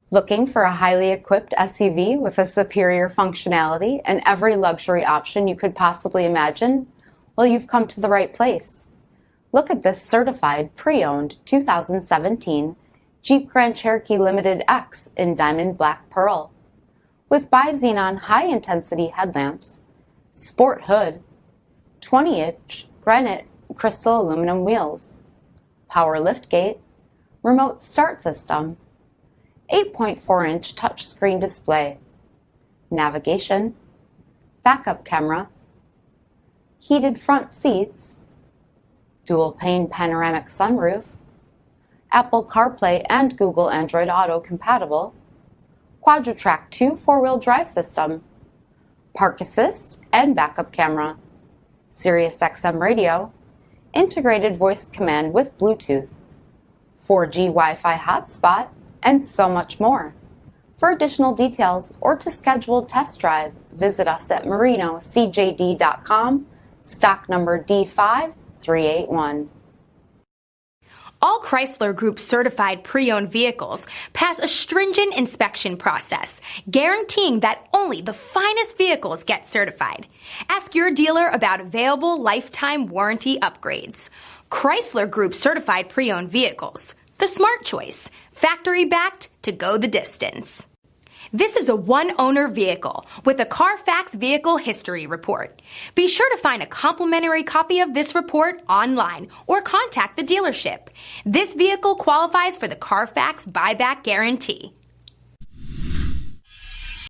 Looking for a highly equipped SUV with a superior functionality and every luxury option you could possibly imagine? Well, you've come to the right place. Look at this certified pre-owned 2017 Jeep Grand Cherokee Limited X in diamond black pearl. With BI-XENON high-intensity headlamps, sport hood, 20-inch granite crystal aluminum wheels, power liftgate, remote start system, 8.4-inch touchscreen display, navigation, backup camera, heated front seats, dual-pane panoramic sunroof, Apple CarPlay and Google Android Auto compatible, QUADRA-TRAC 2 4-wheel drive system, park assist and backup camera, SIRIUSXM radio, integrated voice command with Bluetooth, 4G Wi-Fi hotspot, and so much more. For additional details or to schedule a test drive, visit us at marinocjd.com, stock number D5381. All Chrysler Group certified pre-owned vehicles pass a stringent inspection process, guaranteeing that only the finest vehicles get certified. Ask your dealer about available lifetime warranty upgrades. Chrysler Group certified pre-owned vehicles, the smart choice, factory backed to go the distance. This is a one-owner vehicle with a CARFAX vehicle history report. Be sure to find a complimentary copy of this report online or contact the dealership. This vehicle qualifies for the CARFAX buyback guarantee.